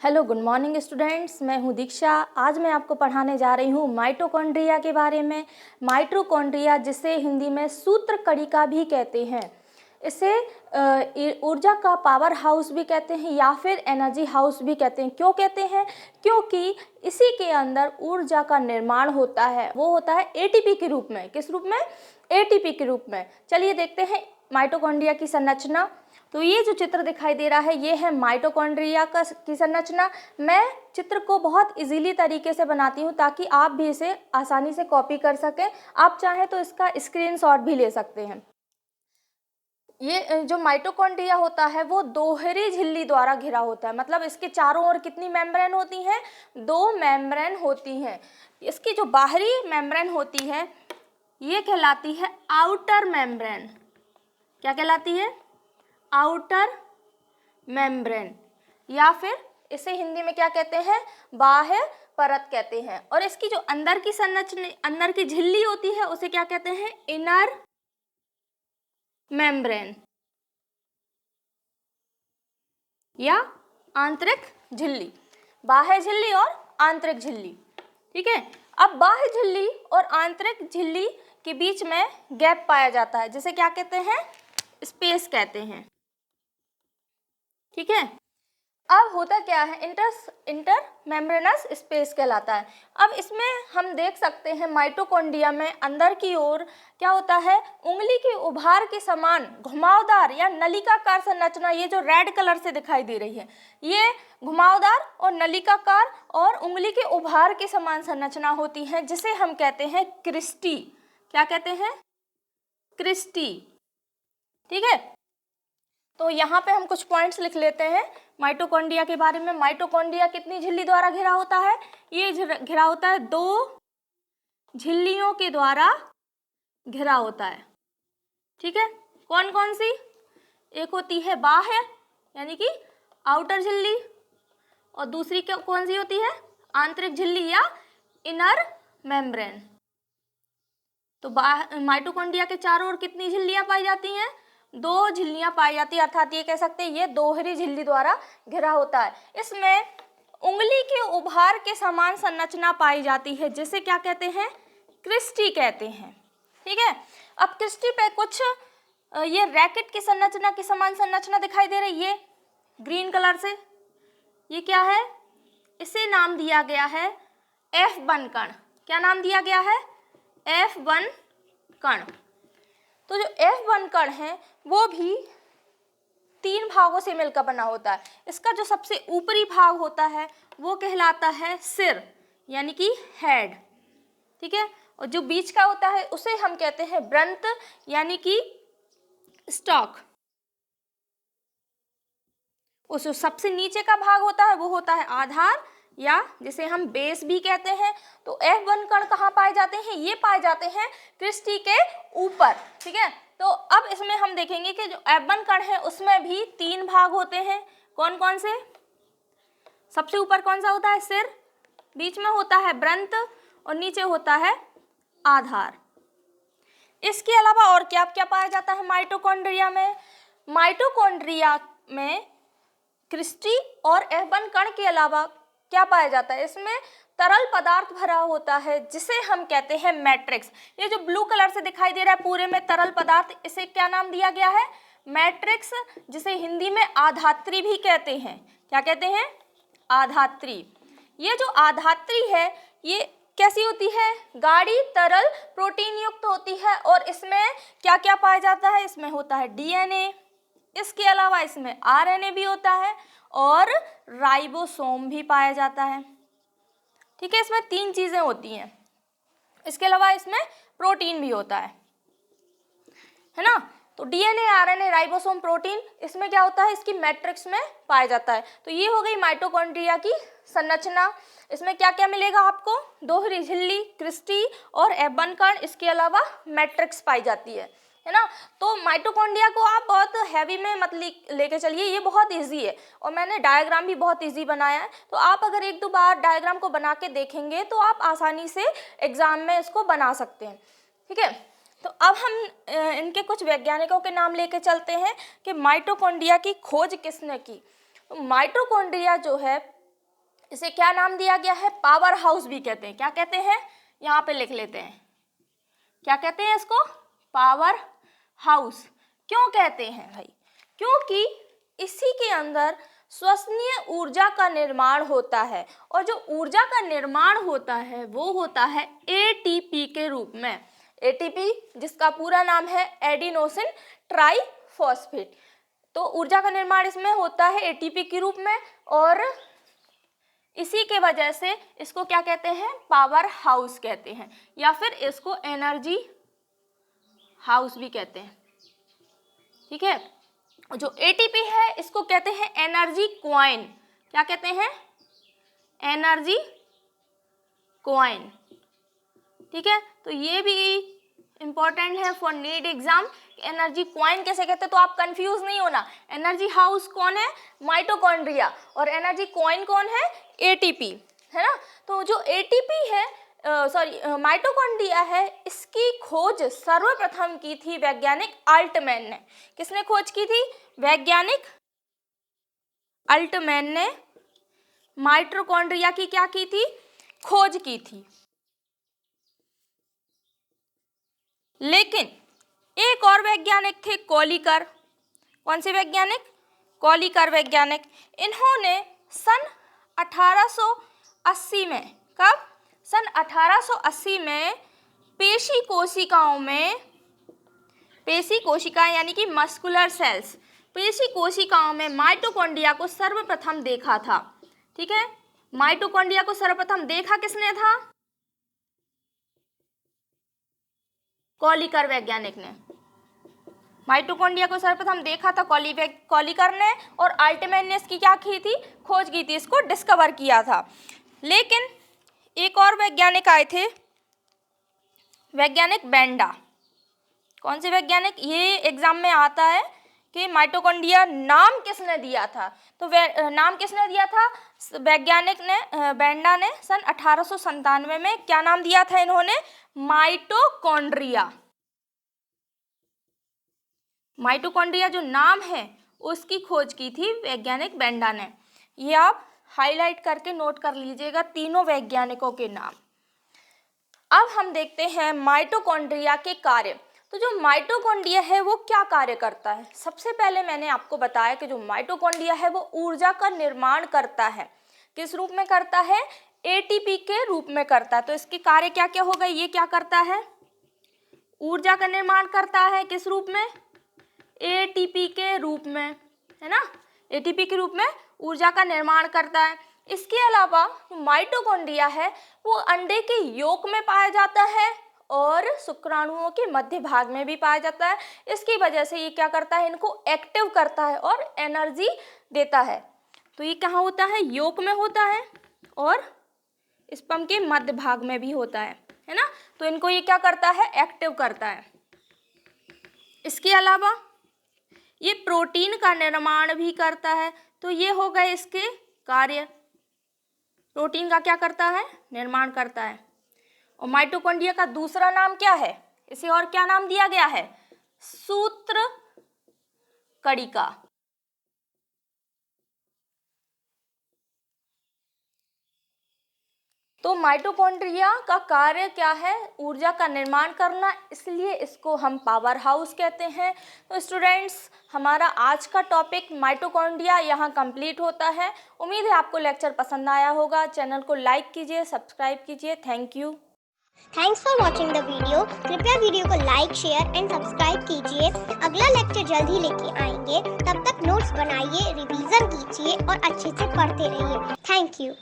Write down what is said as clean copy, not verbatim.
Hello good morning students, मैं हूं दीक्षा। आज मैं आपको पढ़ाने जा रही हूं माइटोकॉन्ड्रिया के बारे में। माइटोकॉन्ड्रिया, जिसे हिंदी में सूत्रकणिका भी कहते हैं, इसे ऊर्जा का पावर हाउस भी कहते हैं या फिर एनर्जी हाउस भी कहते हैं। क्यों कहते हैं? क्योंकि इसी के अंदर ऊर्जा का निर्माण होता है। वो होता है एटीपी के रूप में। किस रूप में? एटीपी के रूप में। चलिए देखते हैं माइटोकॉन्ड्रिया की संरचना। तो ये जो चित्र दिखाई दे रहा है, ये है माइटोकॉन्ड्रिया की संरचना। मैं चित्र को बहुत इजीली तरीके से बनाती हूँ ताकि आप भी इसे आसानी से कॉपी कर सकें। आप चाहें तो इसका स्क्रीनशॉट भी ले सकते हैं। ये जो माइटोकॉन्ड्रिया होता है वो दोहरी झिल्ली द्वारा घिरा होता है। मतलब इसके चारों ओर कितनी मेम्ब्रेन होती हैं? 2 मेम्ब्रेन होती हैं। इसकी जो बाहरी मेम्ब्रेन होती है ये कहलाती है आउटर मेम्ब्रेन। क्या कहलाती है? आउटर मेम्ब्रेन, या फिर इसे हिंदी में क्या कहते हैं? बाह्य परत कहते हैं। और इसकी जो अंदर की संरचना, अंदर की झिल्ली होती है, उसे क्या कहते हैं? इनर मेम्ब्रेन या आंतरिक झिल्ली। बाह्य झिल्ली और आंतरिक झिल्ली। ठीक है। अब बाह्य झिल्ली और आंतरिक झिल्ली के बीच में गैप पाया जाता है, जिसे क्या कहते हैं? स्पेस कहते हैं। ठीक है। अब होता क्या है? इंटर मेम्ब्रेनस स्पेस कहलाता है। अब इसमें हम देख सकते हैं माइटोकॉन्ड्रिया में अंदर की ओर क्या होता है? उंगली के उभार के समान घुमावदार या नलिकाकार संरचना, ये जो रेड कलर से दिखाई दे रही है, ये घुमावदार और नलिकाकार और उंगली के उभार के समान संरचना होती है, जिसे हम कहते हैं क्रिस्टी। क्या कहते हैं? क्रिस्टी। ठीक है। तो यहाँ पे हम कुछ पॉइंट्स लिख लेते हैं माइटोकॉन्ड्रिया के बारे में। माइटोकॉन्ड्रिया कितनी झिल्ली द्वारा घिरा होता है? ये घिरा होता है 2 झिल्लियों के द्वारा घिरा होता है। ठीक है। कौन कौन सी? एक होती है बाह्य यानी कि आउटर झिल्ली, और दूसरी कौन सी होती है? आंतरिक झिल्ली या इनर मेम्ब्रेन। तो माइटोकॉन्ड्रिया के चारों ओर कितनी झिल्लियां पाई जाती हैं? 2 झिल्लियां पाई जाती है, अर्थात ये कह सकते हैं ये दोहरी झिल्ली द्वारा घिरा होता है। इसमें उंगली के उभार के समान संरचना पाई जाती है, जिसे क्या कहते हैं? क्रिस्टी कहते हैं। ठीक है। अब क्रिस्टी पे कुछ ये रैकेट की संरचना की समान संरचना दिखाई दे रही है ग्रीन कलर से। ये क्या है? इसे नाम दिया गया है F1 कण। क्या नाम दिया गया है? F1 कण। तो जो F1 कण है वो भी 3 भागों से मिलकर बना होता है। इसका जो सबसे ऊपरी भाग होता है वो कहलाता है सिर यानी कि हेड। ठीक है। और जो बीच का होता है उसे हम कहते हैं वृंत यानी कि स्टॉक। उस सबसे नीचे का भाग होता है वो होता है आधार, या जिसे हम बेस भी कहते हैं। तो F1 कण कहाँ पाए जाते हैं? ये पाए जाते हैं क्रिस्टी के ऊपर। ठीक है। तो अब इसमें हम देखेंगे कि जो F1 कण है उसमें भी 3 भाग होते हैं। कौन कौन से? सबसे ऊपर कौन सा होता है? सिर, बीच में होता है वृंत और नीचे होता है आधार। इसके अलावा और क्या क्या पाया जाता है माइटोकॉन्ड्रिया में? माइटोकॉन्ड्रिया में क्रिस्टी और F1 कण के अलावा क्या पाया जाता है? इसमें तरल पदार्थ भरा होता है, जिसे हम कहते हैं मैट्रिक्स। ये जो ब्लू कलर से दिखाई दे रहा है पूरे में तरल पदार्थ, इसे क्या नाम दिया गया है? मैट्रिक्स, जिसे हिंदी में आधात्री भी कहते हैं। क्या कहते हैं? आधात्री। ये जो आधात्री है ये कैसी होती है? गाढ़ी तरल प्रोटीन युक्त होती है। और इसमें क्या क्या पाया जाता है? इसमें होता है DNA, इसके अलावा इसमें RNA भी होता है और राइबोसोम भी पाया जाता है। ठीक है। इसमें 3 चीजें होती हैं। इसके अलावा इसमें प्रोटीन भी होता है ना। तो DNA, RNA, राइबोसोम, प्रोटीन, इसमें क्या होता है? इसकी मैट्रिक्स में पाया जाता है। तो ये हो गई माइटोकॉन्ड्रिया की संरचना। इसमें क्या क्या मिलेगा आपको? दोहरी झिल्ली, क्रिस्टी और F1 कण, इसके अलावा मैट्रिक्स पाई जाती है ना। तो माइटोकॉन्ड्रिया को आप बहुत हैवी में मत लेके चलिए, ये बहुत इजी है और मैंने डायग्राम भी बहुत इजी बनाया है। तो आप अगर 1-2 बार डायग्राम को बना के देखेंगे तो आप आसानी से एग्जाम में इसको बना सकते हैं। ठीक है। तो अब हम इनके कुछ वैज्ञानिकों के नाम लेके चलते हैं कि माइटोकॉन्ड्रिया की खोज किसने की। तो माइटोकॉन्ड्रिया जो है इसे क्या नाम दिया गया है? पावर हाउस भी कहते हैं। क्या कहते हैं? यहाँ पे लिख लेते हैं। क्या कहते हैं इसको? Power house. क्यों कहते हैं भाई? क्योंकि इसी के अंदर श्वसनीय ऊर्जा का निर्माण होता है, और जो ऊर्जा का निर्माण होता है वो होता है एटीपी के रूप में। एटीपी जिसका पूरा नाम है एडिनोसिन ट्राइफॉस्फेट। तो ऊर्जा का निर्माण इसमें होता है एटीपी के रूप में, और इसी के वजह से इसको क्या कहते हैं? पावर हाउस कहते हैं, या फिर इसको एनर्जी हाउस भी कहते हैं। ठीक है। जो एटीपी है इसको कहते हैं एनर्जी कॉइन। क्या कहते हैं? Energy coin. ठीक है। तो ये भी इंपॉर्टेंट है for NEET exam. Energy coin कैसे कहते हैं, तो आप कंफ्यूज नहीं होना। एनर्जी हाउस कौन है? माइटोकॉन्ड्रिया। और एनर्जी कॉइन कौन है? एटीपी, है ना। तो जो एटीपी है, माइटोकॉन्ड्रिया है, इसकी खोज सर्वप्रथम की थी वैज्ञानिक अल्टमैन ने। किसने खोज की थी? वैज्ञानिक अल्टमैन ने माइटोकॉन्ड्रिया की क्या की थी? खोज की थी। लेकिन एक और वैज्ञानिक थे, कोलिकर। कौन से वैज्ञानिक? कोलिकर वैज्ञानिक। इन्होंने सन 1880 में, कब? सन 1880 में पेशी कोशिकाएं यानी कि मस्कुलर सेल्स, पेशी कोशिकाओं में माइटोकॉन्ड्रिया को सर्वप्रथम देखा था। ठीक है। माइटोकॉन्ड्रिया को सर्वप्रथम देखा किसने था? कोलिकर वैज्ञानिक ने। माइटोकॉन्ड्रिया को सर्वप्रथम देखा था कोलिकर ने, और अल्टमैन ने इसकी क्या की थी? खोज की थी, इसको डिस्कवर किया था। लेकिन एक और वैज्ञानिक आए थे, वैज्ञानिक बेंडा। कौन से वैज्ञानिक? ये एग्जाम में आता है कि माइटोकॉन्ड्रिया नाम किसने दिया था, तो नाम किसने दिया था? वैज्ञानिक ने, बेंडा ने सन 1897 में क्या नाम दिया था इन्होंने? माइटोकॉन्ड्रिया। माइटोकॉन्ड्रिया जो नाम है उसकी खोज की थी वैज्ञानिक बेंडा ने। ये आप हाईलाइट करके नोट कर लीजिएगा, तीनों वैज्ञानिकों के नाम। अब हम देखते हैं माइटोकॉन्ड्रिया के कार्य। तो जो माइटोकॉन्ड्रिया है वो क्या कार्य करता है? सबसे पहले मैंने आपको बताया कि जो माइटोकॉन्ड्रिया है वो ऊर्जा का निर्माण करता है। किस रूप में करता है? एटीपी के रूप में करता है। तो इसके कार्य क्या क्या हो गए? ये क्या करता है? ऊर्जा का निर्माण करता है। किस रूप में? एटीपी के रूप में, है ना। एटीपी के रूप में ऊर्जा का निर्माण करता है। इसके अलावा माइटोकॉन्ड्रिया है वो अंडे के योक में पाया जाता है और शुक्राणुओं के मध्य भाग में भी पाया जाता है। इसकी वजह से ये क्या करता है? इनको एक्टिव करता है और एनर्जी देता है। तो ये कहाँ होता है? योक में होता है और स्पर्म के मध्य भाग में भी होता है ना। तो इनको ये क्या करता है? एक्टिव करता है। इसके अलावा ये प्रोटीन का निर्माण भी करता है। तो ये हो गए इसके कार्य। प्रोटीन का क्या करता है? निर्माण करता है। और माइटोकॉन्ड्रिया का दूसरा नाम क्या है? इसे और क्या नाम दिया गया है? सूत्र कणिका। तो माइटोकॉन्ड्रिया का कार्य क्या है? ऊर्जा का निर्माण करना, इसलिए इसको हम पावर हाउस कहते हैं। तो स्टूडेंट्स, हमारा आज का टॉपिक माइटोकॉन्ड्रिया यहाँ कंप्लीट होता है। उम्मीद है आपको लेक्चर पसंद आया होगा। चैनल को लाइक कीजिए, सब्सक्राइब कीजिए। Thank you. Thanks for watching the video. कृपया वीडियो को लाइक, शेयर एंड सब्सक्राइब कीजिए। अगला लेक्चर जल्द ही लेके आएंगे। तब तक नोट्स बनाइए, रिवीजन कीजिए और अच्छे से पढ़ते रहिए। Thank you.